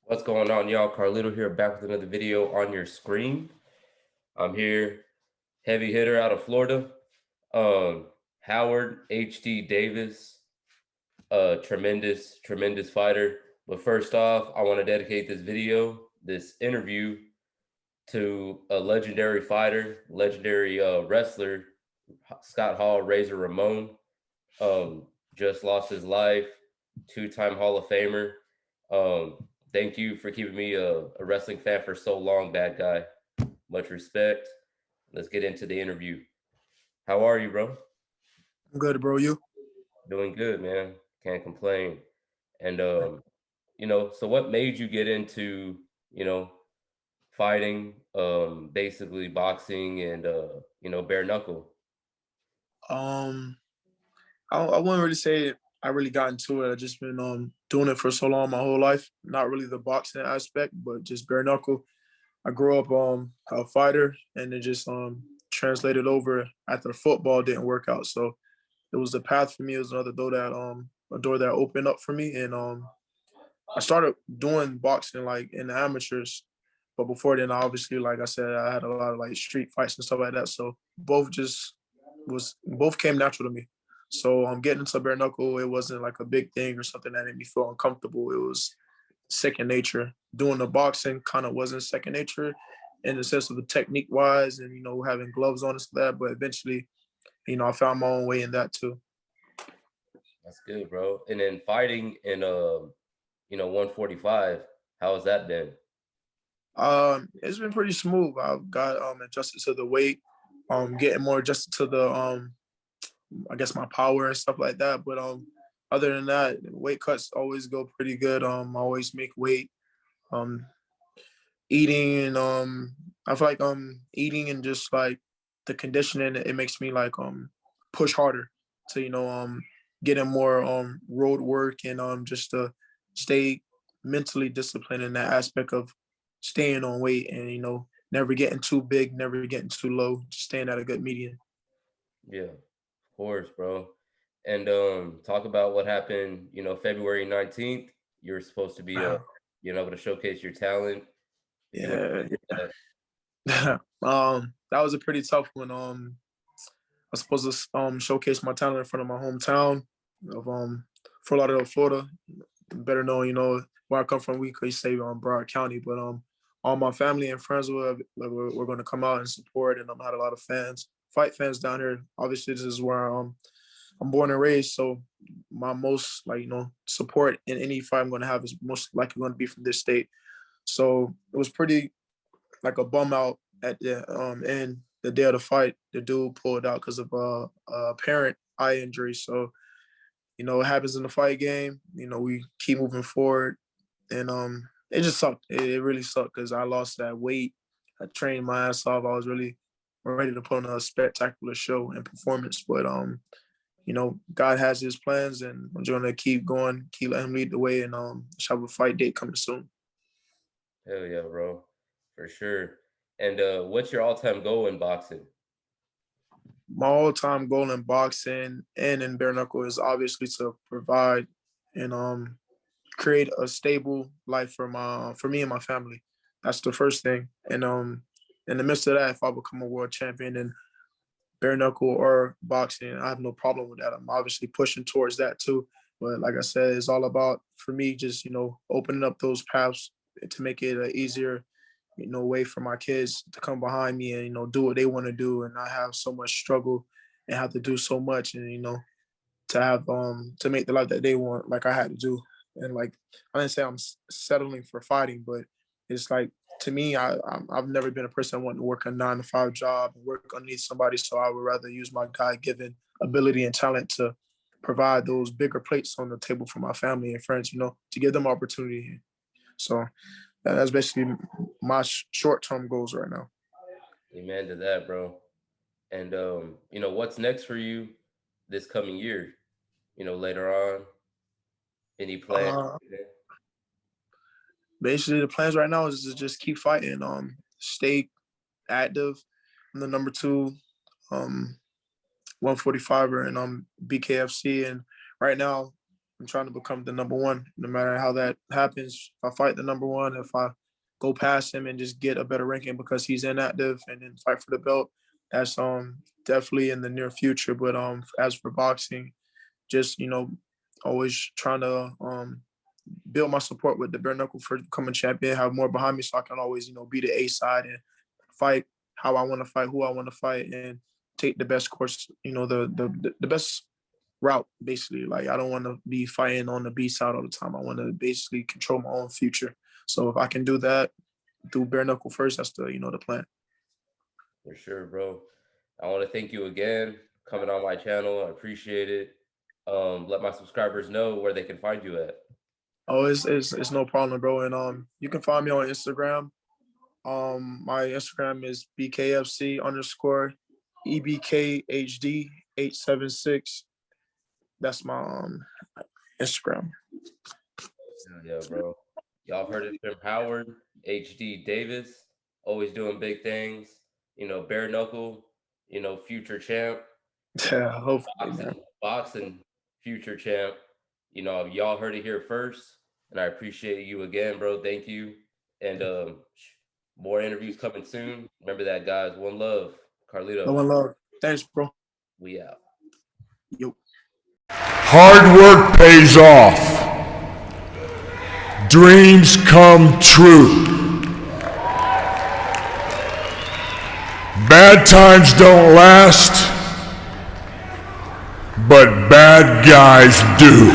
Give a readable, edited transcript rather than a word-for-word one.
What's going on, y'all? Carlito here, back with another video on your screen. I'm here, heavy hitter out of Florida. Um, Howard H.T. Davis, tremendous fighter. But first off, I want to dedicate this interview, to a legendary fighter, legendary wrestler, Scott Hall, Razor Ramon. Um, just lost his life, two-time Hall of Famer. Thank you for keeping me a wrestling fan for so long, bad guy. Much respect. Let's get into the interview. How are you, bro? I'm good, bro. You? Doing good, man. Can't complain. And so what made you get into, you know, fighting, basically boxing and bare knuckle? Um, I wouldn't really say I really got into it. I just been doing it for so long, my whole life. Not really the boxing aspect, but just bare knuckle. I grew up a fighter, and it just translated over after football didn't work out. So it was the path for me. It was another door that a door that opened up for me, and I started doing boxing like in the amateurs. But before then, obviously, like I said, I had a lot of like street fights and stuff like that. So both came natural to me. So getting into bare knuckle, it wasn't like a big thing or something that made me feel uncomfortable. It was second nature. Doing the boxing kind of wasn't second nature in the sense of the technique wise and having gloves on and stuff like that. But eventually, I found my own way in that too. That's good, bro. And then fighting in 145, how has that been? It's been pretty smooth. I've got adjusted to the weight, getting more adjusted to the I guess my power and stuff like that. But other than that, weight cuts always go pretty good. I always make weight. Um, eating and I feel like eating and just like the conditioning, it makes me like push harder to get in more road work and just to stay mentally disciplined in that aspect of staying on weight and never getting too big, never getting too low, just staying at a good median. Yeah, of course, bro. And talk about what happened, February 19th. You were supposed to be able to showcase your talent. If you want Yeah, to yeah. That was a pretty tough one. I was supposed to showcase my talent in front of my hometown of Fort Lauderdale, Florida. Better known, where I come from. We could say Broward County, but all my family and friends were going to come out and support, and had a lot of fans, fight fans down here. Obviously, this is where I'm born and raised, so my most support in any fight I'm going to have is most likely going to be from this state. So it was pretty like a bum out at the end. The day of the fight, the dude pulled out because of a apparent eye injury. So it happens in the fight game. We keep moving forward, and it just sucked. It really sucked because I lost that weight. I trained my ass off. I was really ready to put on a spectacular show and performance, but God has His plans, and I'm just gonna keep going, keep letting Him lead the way, and have a fight date coming soon. hell yeah, bro, for sure. And what's your all-time goal in boxing? My all-time goal in boxing and in bare knuckle is obviously to provide and create a stable life for me and my family. That's the first thing. And in the midst of that, if I become a world champion in bare knuckle or boxing, I have no problem with that. I'm obviously pushing towards that too. But like I said, it's all about for me just opening up those paths to make it an easier way for my kids to come behind me and do what they want to do and not have so much struggle and have to do so much and to have to make the life that they want like I had to do. And like I didn't say I'm settling for fighting, but it's like to me, I've never been a person wanting to work a 9 to 5 job and work underneath somebody. So I would rather use my God given ability and talent to provide those bigger plates on the table for my family and friends, to give them opportunity. So that's basically my short term goals right now. Amen to that, bro. And what's next for you this coming year? Later on, any plan? Uh, Basically, the plans right now is to just keep fighting, stay active. I'm the number two 145er in BKFC, and right now I'm trying to become the number one, no matter how that happens. If I fight the number one, if I go past him and just get a better ranking because he's inactive and then fight for the belt, that's definitely in the near future. But as for boxing, just always trying to build my support with the bare knuckle for becoming champion, have more behind me so I can always be the A side and fight how I want to fight, who I want to fight, and take the best course, the best route, basically. Like, I don't want to be fighting on the B side all the time. I want to basically control my own future. So if I can do that, do bare knuckle first, that's the plan. For sure, bro. I want to thank you again coming on my channel. I appreciate it. Let my subscribers know where they can find you at. Oh, it's no problem, bro. And you can find me on Instagram. My Instagram is BKFC_EBKHD876. That's my Instagram. Yeah, bro. Y'all heard it from Howard HD Davis, always doing big things. Bare knuckle, future champ. Yeah, hopefully, man. Boxing future champ. Y'all heard it here first, and I appreciate you again, bro. Thank you. And more interviews coming soon. Remember that, guys. One love, Carlito. No one love. Thanks, bro. We out. Yo. Hard work pays off. Dreams come true. Bad times don't last, but bad guys do.